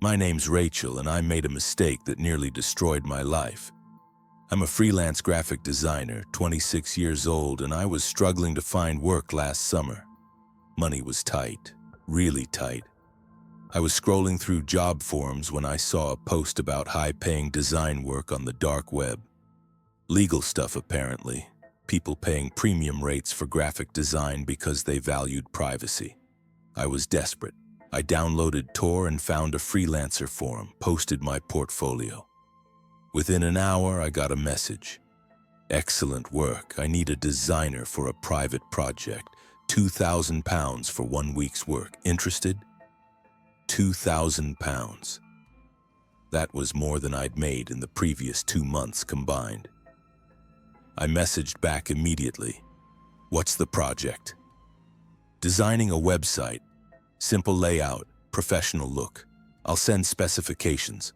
My name's Rachel, and I made a mistake that nearly destroyed my life. I'm a freelance graphic designer, 26 years old, and I was struggling to find work last summer. Money was tight, really tight. I was scrolling through job forums when I saw a post about high-paying design work on the dark web. Legal stuff, apparently. People paying premium rates for graphic design because they valued privacy. I was desperate. I downloaded Tor and found a freelancer forum, posted my portfolio. Within an hour, I got a message. Excellent work. I need a designer for a private project. £2,000 for 1 week's work. Interested? £2,000. That was more than I'd made in the previous 2 months combined. I messaged back immediately. What's the project? Designing a website. Simple layout, professional look. I'll send specifications.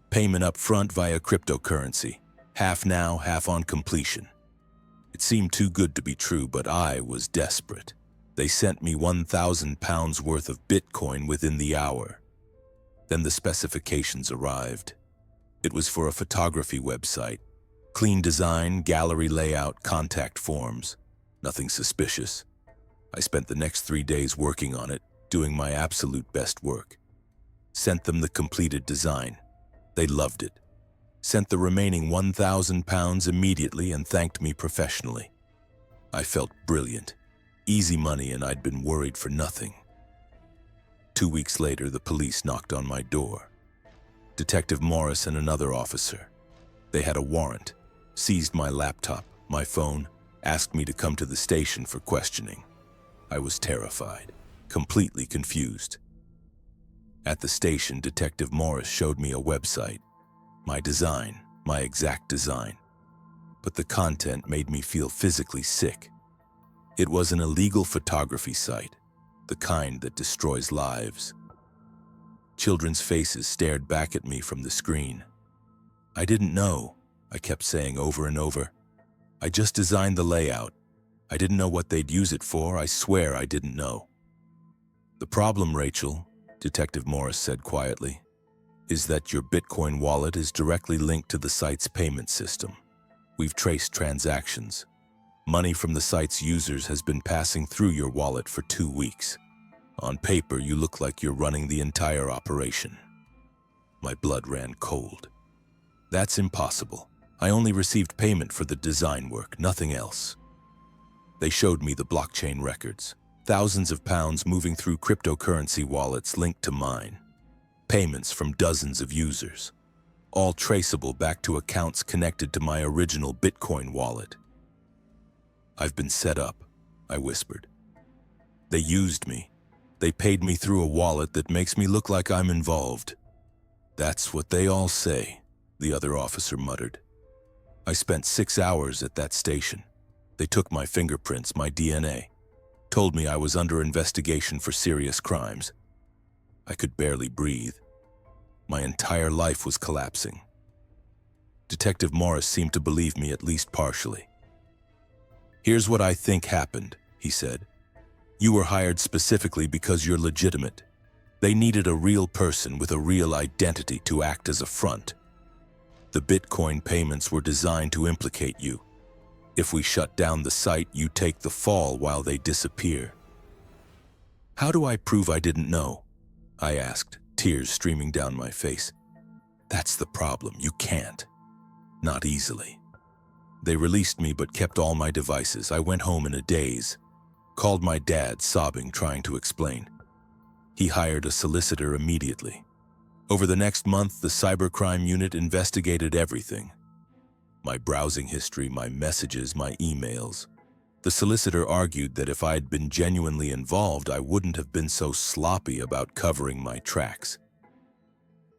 Payment up front via cryptocurrency. Half now, half on completion. It seemed too good to be true, but I was desperate. They sent me £1,000 worth of Bitcoin within the hour. Then the specifications arrived. It was for a photography website. Clean design, gallery layout, contact forms. Nothing suspicious. I spent the next 3 days working on it, doing my absolute best work. Sent them the completed design. They loved it. Sent the remaining £1,000 immediately and thanked me professionally. I felt brilliant. Easy money, and I'd been worried for nothing. 2 weeks later, the police knocked on my door. Detective Morris and another officer. They had a warrant, seized my laptop, my phone, asked me to come to the station for questioning. I was terrified, completely confused. At the station, Detective Morris showed me a website. My design, my exact design. But the content made me feel physically sick. It was an illegal photography site, the kind that destroys lives. Children's faces stared back at me from the screen. I didn't know, I kept saying over and over. I just designed the layout. I didn't know what they'd use it for. I swear I didn't know. The problem, Rachel, Detective Morris said quietly, is that your Bitcoin wallet is directly linked to the site's payment system. We've traced transactions. Money from the site's users has been passing through your wallet for 2 weeks. On paper, you look like you're running the entire operation. My blood ran cold. That's impossible. I only received payment for the design work, nothing else. They showed me the blockchain records. Thousands of pounds moving through cryptocurrency wallets linked to mine. Payments from dozens of users. All traceable back to accounts connected to my original Bitcoin wallet. I've been set up, I whispered. They used me. They paid me through a wallet that makes me look like I'm involved. That's what they all say, the other officer muttered. I spent 6 hours at that station. They took my fingerprints, my DNA, told me I was under investigation for serious crimes. I could barely breathe. My entire life was collapsing. Detective Morris seemed to believe me at least partially. Here's what I think happened, he said. You were hired specifically because you're legitimate. They needed a real person with a real identity to act as a front. The Bitcoin payments were designed to implicate you. If we shut down the site, you take the fall while they disappear. How do I prove I didn't know? I asked, tears streaming down my face. That's the problem. You can't. Not easily. They released me but kept all my devices. I went home in a daze. Called my dad, sobbing, trying to explain. He hired a solicitor immediately. Over the next month, the cybercrime unit investigated everything. My browsing history, my messages, my emails. The solicitor argued that if I'd been genuinely involved, I wouldn't have been so sloppy about covering my tracks.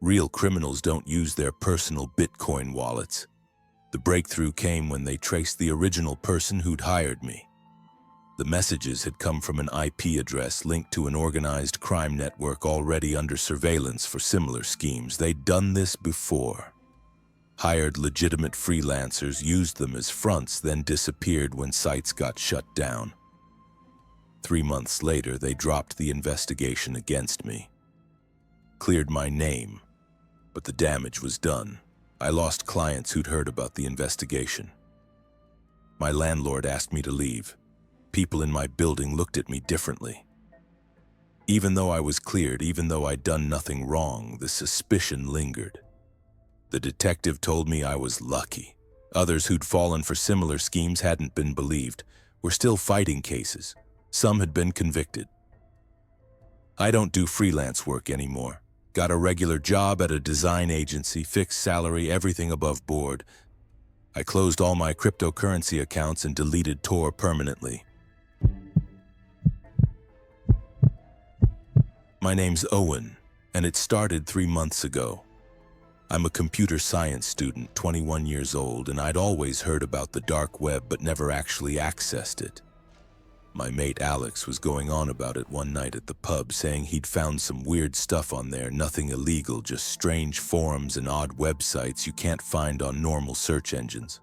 Real criminals don't use their personal Bitcoin wallets. The breakthrough came when they traced the original person who'd hired me. The messages had come from an IP address linked to an organized crime network already under surveillance for similar schemes. They'd done this before. Hired legitimate freelancers, used them as fronts, then disappeared when sites got shut down. 3 months later, they dropped the investigation against me. cleared my name, but the damage was done. I lost clients who'd heard about the investigation. My landlord asked me to leave. People in my building looked at me differently. Even though I was cleared, even though I'd done nothing wrong, the suspicion lingered. The detective told me I was lucky. Others who'd fallen for similar schemes hadn't been believed, were still fighting cases. Some had been convicted. I don't do freelance work anymore. Got a regular job at a design agency, fixed salary, everything above board. I closed all my cryptocurrency accounts and deleted Tor permanently. My name's Owen, and it started 3 months ago. I'm a computer science student, 21 years old, and I'd always heard about the dark web but never actually accessed it. My mate Alex was going on about it one night at the pub, saying he'd found some weird stuff on there, nothing illegal, just strange forums and odd websites you can't find on normal search engines.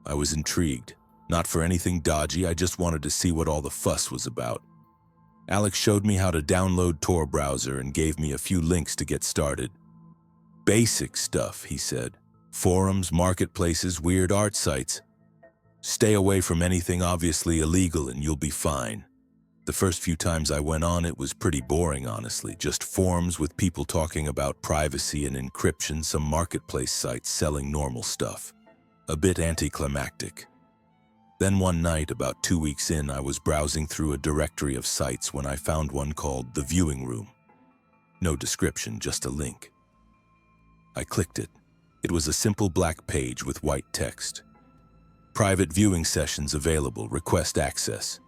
I was intrigued. Not for anything dodgy, I just wanted to see what all the fuss was about. Alex showed me how to download Tor browser and gave me a few links to get started. Basic stuff, he said. Forums, marketplaces, weird art sites. Stay away from anything obviously illegal and you'll be fine. The first few times I went on, it was pretty boring, honestly. Just forums with people talking about privacy and encryption, some marketplace sites selling normal stuff. A bit anticlimactic. Then one night, about 2 weeks in, I was browsing through a directory of sites when I found one called The Viewing Room. No description, just a link. I clicked it. It was a simple black page with white text. Private viewing sessions available, request access.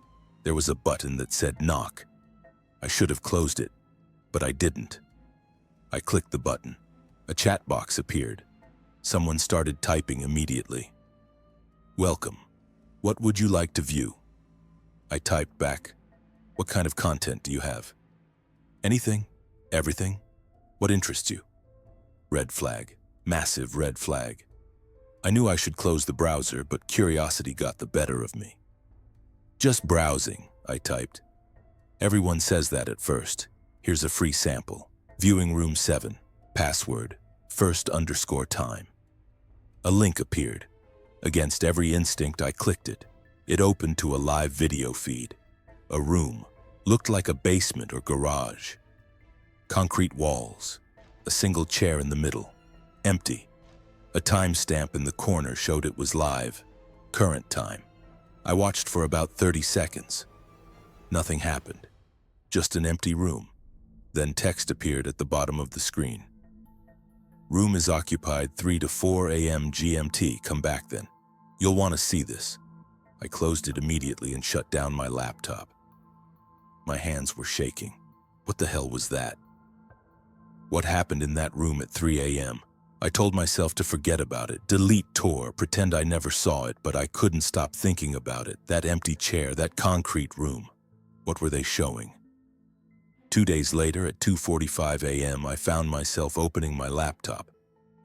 There was a button that said knock. I should have closed it, but I didn't. I clicked the button. A chat box appeared. Someone started typing immediately. Welcome. What would you like to view? I typed back. What kind of content do you have? Anything? Everything? What interests you? Red flag. Massive red flag. I knew I should close the browser, but curiosity got the better of me. Just browsing, I typed. Everyone says that at first. Here's a free sample. Viewing room 7. Password. First_time. A link appeared. Against every instinct, I clicked it. It opened to a live video feed. A room. Looked like a basement or garage. Concrete walls. A single chair in the middle. Empty. A timestamp in the corner showed it was live. Current time. I watched for about 30 seconds. Nothing happened. Just an empty room. Then text appeared at the bottom of the screen. Room is occupied 3 to 4 a.m. GMT. Come back then. You'll want to see this. I closed it immediately and shut down my laptop. My hands were shaking. What the hell was that? What happened in that room at 3 a.m.? I told myself to forget about it, delete Tor, pretend I never saw it, but I couldn't stop thinking about it. That empty chair, that concrete room. What were they showing? 2 days later, at 2:45 a.m., I found myself opening my laptop.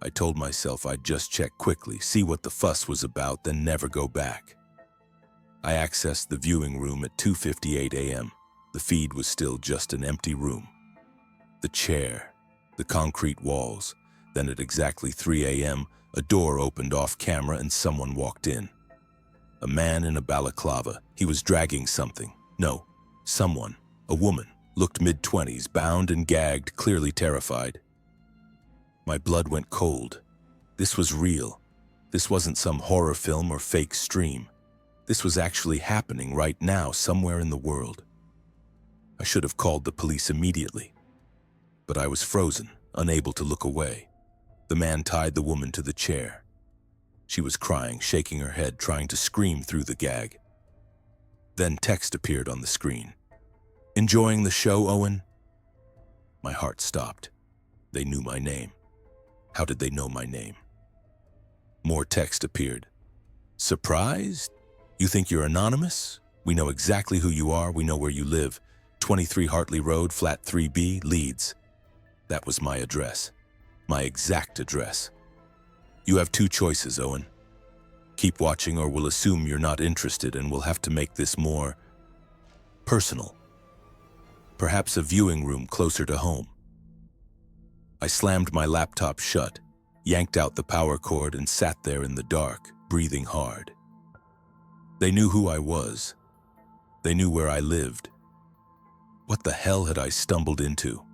I told myself I'd just check quickly, see what the fuss was about, then never go back. I accessed the viewing room at 2:58 a.m. The feed was still just an empty room. The chair, the concrete walls. Then at exactly 3 a.m., a door opened off camera and someone walked in. A man in a balaclava. He was dragging something. No, someone, a woman, looked mid-20s, bound and gagged, clearly terrified. My blood went cold. This was real. This wasn't some horror film or fake stream. This was actually happening right now somewhere in the world. I should have called the police immediately. But I was frozen, unable to look away. The man tied the woman to the chair. She was crying, shaking her head, trying to scream through the gag. Then text appeared on the screen. Enjoying the show, Owen? My heart stopped. They knew my name. How did they know my name? More text appeared. Surprised? You think you're anonymous? We know exactly who you are. We know where you live. 23 Hartley Road, flat 3B, Leeds. That was my address. My exact address. You have two choices, Owen. Keep watching or we'll assume you're not interested and we'll have to make this more personal. Perhaps a viewing room closer to home. I slammed my laptop shut, yanked out the power cord, and sat there in the dark, breathing hard. They knew who I was. They knew where I lived. What the hell had I stumbled into?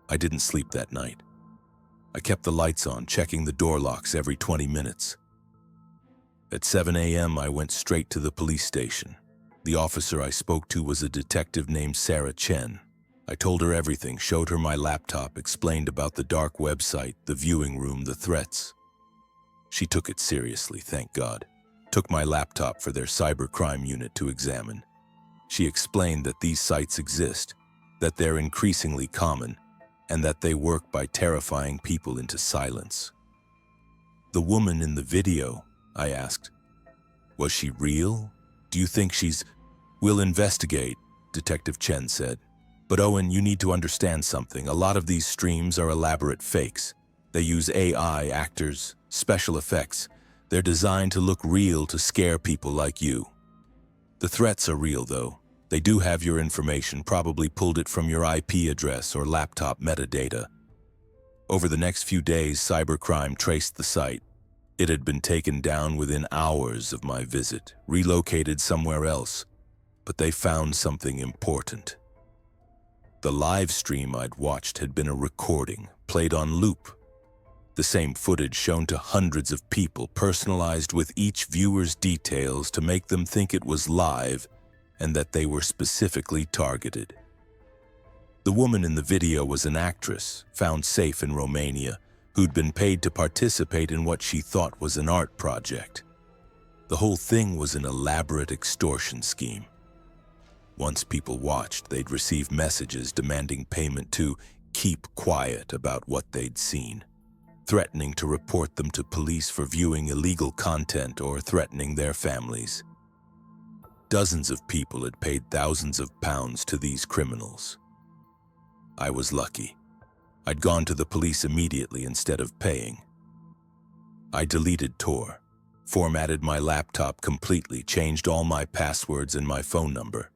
I didn't sleep that night. I kept the lights on, checking the door locks every 20 minutes. At 7 a.m., I went straight to the police station. The officer I spoke to was a detective named Sarah Chen. I told her everything, showed her my laptop, explained about the dark website, the viewing room, the threats. She took it seriously, thank God. Took my laptop for their cybercrime unit to examine. She explained that these sites exist, that they're increasingly common, and that they work by terrifying people into silence. The woman in the video, I asked, was she real? Do you think she's... We'll investigate, Detective Chen said. But Owen, you need to understand something. A lot of these streams are elaborate fakes. They use AI, actors, special effects. They're designed to look real to scare people like you. The threats are real, though. They do have your information, probably pulled it from your IP address or laptop metadata. Over the next few days, cybercrime traced the site. It had been taken down within hours of my visit, relocated somewhere else. But they found something important. The live stream I'd watched had been a recording, played on loop. The same footage shown to hundreds of people, personalized with each viewer's details to make them think it was live and that they were specifically targeted. The woman in the video was an actress, found safe in Romania, who'd been paid to participate in what she thought was an art project. The whole thing was an elaborate extortion scheme. Once people watched, they'd receive messages demanding payment to keep quiet about what they'd seen, threatening to report them to police for viewing illegal content or threatening their families. Dozens of people had paid thousands of pounds to these criminals. I was lucky. I'd gone to the police immediately instead of paying. I deleted Tor, formatted my laptop completely, changed all my passwords and my phone number.